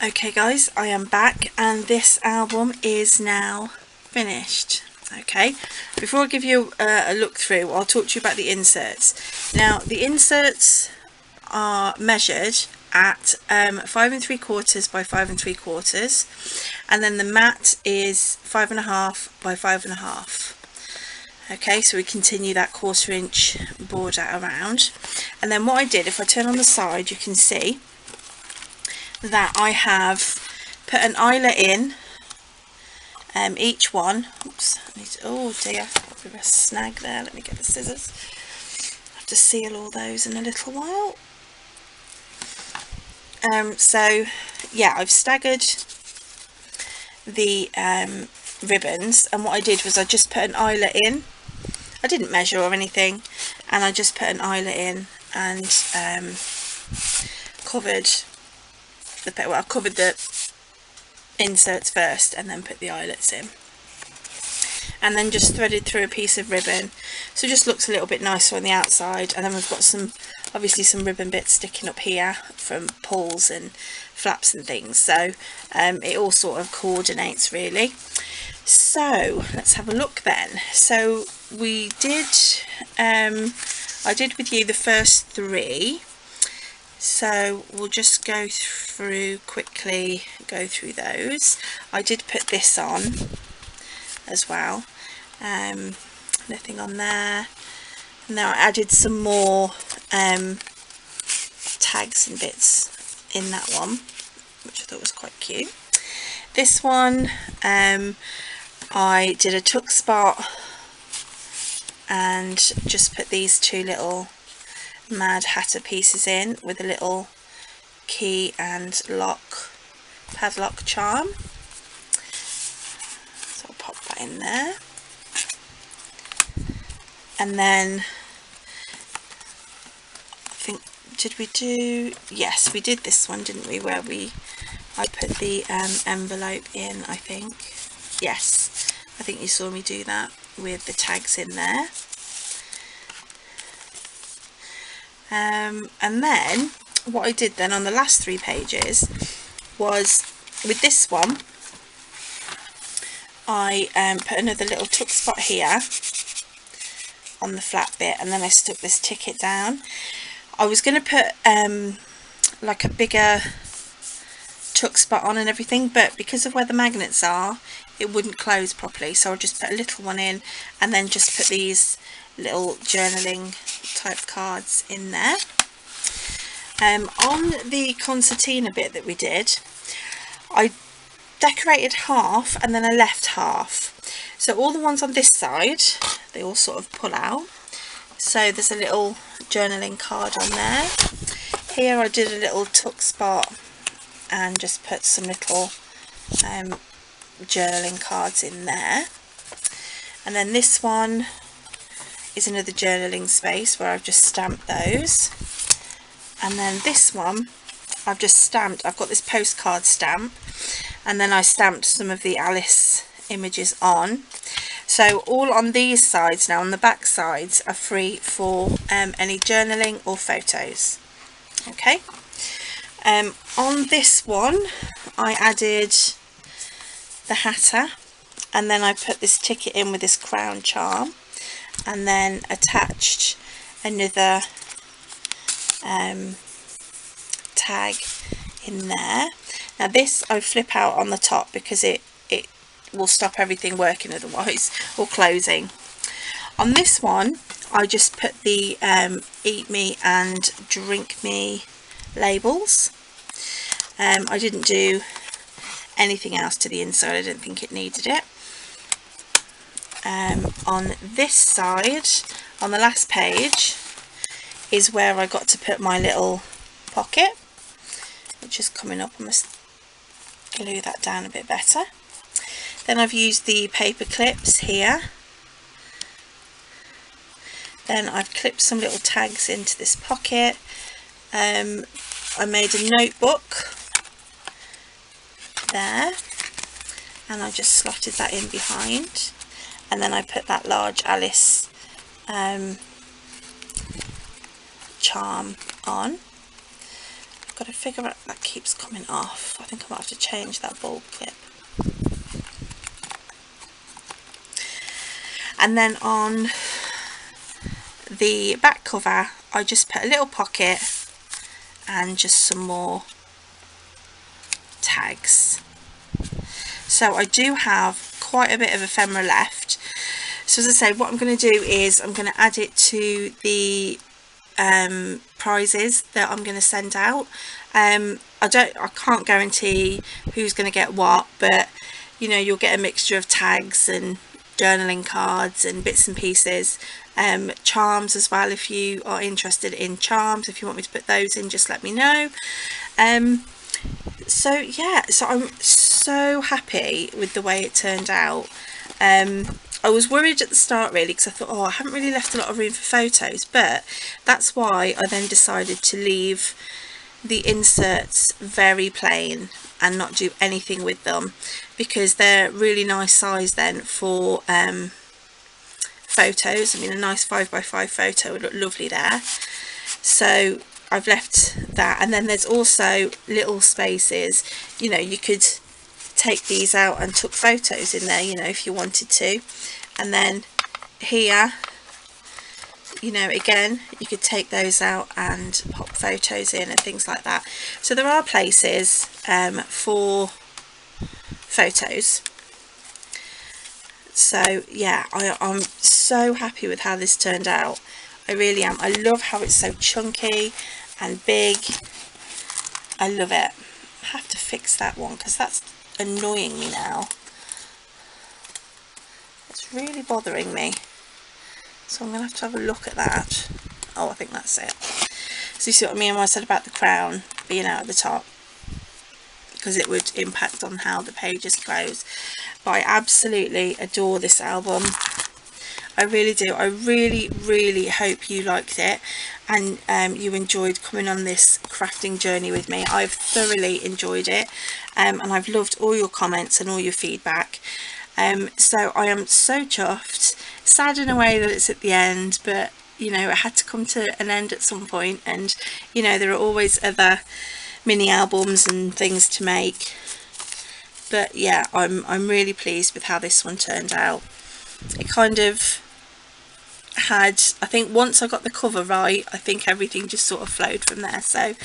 Okay guys, I am back and this album is now finished. Okay, before I give you a look through, I'll talk to you about the inserts. Now the inserts are measured at 5 3/4 by 5 3/4, and then the mat is 5.5 by 5.5. Okay, so we continue that 1/4 inch border around, and then what I did, if I turn on the side, you can see that I have put an eyelet in each one. Oops, oh dear, a bit of a snag there. Let me get the scissors. I have to seal all those in a little while. So yeah, I've staggered the ribbons, and what I did was I just put an eyelet in. I didn't measure or anything, and I just put an eyelet in and covered I covered the inserts first and then put the eyelets in, and then just threaded through a piece of ribbon, so it just looks a little bit nicer on the outside. And then we've got obviously some ribbon bits sticking up here from pulls and flaps and things, so it all sort of coordinates really. So let's have a look then. So we did I did with you the first 3, so we'll just go through those. I did put this on as well, nothing on there. Now I added some more tags and bits in that one, which I thought was quite cute. This one I did a tuck spot and just put these 2 little Mad Hatter pieces in with a little key and padlock charm. So I'll pop that in there. And then I think, yes, we did this one, didn't we, where I put the envelope in, I think. Yes, I think you saw me do that with the tags in there. And then what I did then on the last 3 pages was, with this one, I put another little tuck spot here on the flat bit, and then I stuck this ticket down. I was going to put like a bigger tuck spot on and everything, but because of where the magnets are, it wouldn't close properly, so I'll just put a little one in and then just put these little journaling type cards in there. On the concertina bit that we did, I decorated half and then I left half, so all the ones on this side, they all sort of pull out, so there's a little journaling card on there. Here I did a little tuck spot and just put some little journaling cards in there, and then this one is another journaling space where I've just stamped those, and then this one I've just stamped, I've got this postcard stamp, and then I stamped some of the Alice images on. So all on these sides now, on the back sides, are free for any journaling or photos. Okay, on this one I added the Hatter, and then I put this ticket in with this crown charm, and then attached another tag in there. Now this I flip out on the top because it will stop everything working otherwise, or closing. On this one I just put the eat me and drink me labels. I didn't do anything else to the inside, I didn't think it needed it. On this side, on the last page, is where I got to put my little pocket, which is coming up. I must glue that down a bit better. Then I've used the paper clips here. Then I've clipped some little tags into this pocket. I made a notebook there, and I just slotted that in behind, and then I put that large Alice charm on. got to figure out, that keeps coming off. I think I might have to change that bulb clip. And then on the back cover I just put a little pocket and just some more tags. So I do have quite a bit of ephemera left. So as I say, what I'm going to do is I'm going to add it to the prizes that I'm going to send out. I can't guarantee who's going to get what, but you know, you'll get a mixture of tags and journaling cards and bits and pieces, charms as well. If you are interested in charms, if you want me to put those in, just let me know. So yeah, so I'm so happy with the way it turned out. I was worried at the start really, because I thought, oh, I haven't really left a lot of room for photos, but that's why I then decided to leave the inserts very plain and not do anything with them, because they're really nice size then for photos. I mean, a nice 5x5 photo would look lovely there. So I've left that, and then there's also little spaces, you know, you could take these out and took photos in there, you know, if you wanted to. And then here, you know, again, you could take those out and pop photos in and things like that. So there are places for photos. So yeah, I'm so happy with how this turned out. I really am. I love how it's so chunky and big. I love it. I have to fix that one because that's annoying me now. It's really bothering me. So I'm going to have a look at that. Oh, I think that's it. So you see what I mean when I said about the crown being out at the top, because it would impact on how the pages close. But I absolutely adore this album. I really do. I really hope you liked it and you enjoyed coming on this crafting journey with me. I've thoroughly enjoyed it, and I've loved all your comments and all your feedback. So I am so chuffed. Sad in a way that it's at the end, but you know, it had to come to an end at some point, and you know, there are always other mini albums and things to make. But yeah, I'm really pleased with how this one turned out. It kind of had, I think once I got the cover right, I think everything just sort of flowed from there. So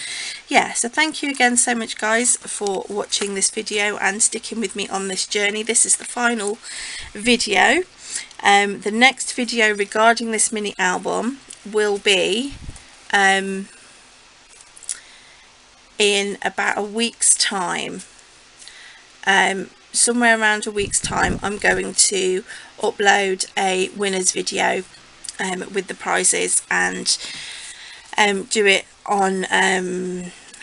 yeah, so thank you again so much guys for watching this video and sticking with me on this journey. This is the final video. The next video regarding this mini album will be in about a week's time. Somewhere around a week's time I'm going to upload a winners video with the prizes, and do it on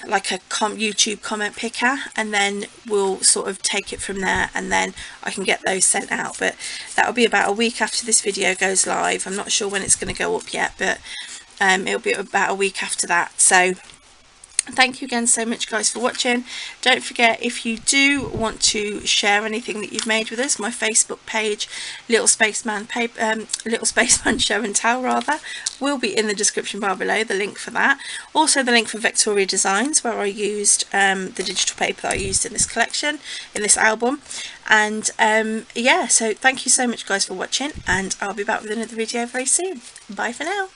like a YouTube comment picker, and then we'll sort of take it from there, and then I can get those sent out. But that'll be about a week after this video goes live. I'm not sure when it's going to go up yet, but it'll be about a week after that. So thank you again so much guys for watching. Don't forget, if you do want to share anything that you've made with us, my Facebook page, Little Spaceman Show and Tell rather, will be in the description bar below, the link for that. Also the link for Vectoria Designs, where I used the digital paper that I used in this collection, in this album. And yeah, so thank you so much guys for watching, and I'll be back with another video very soon. Bye for now.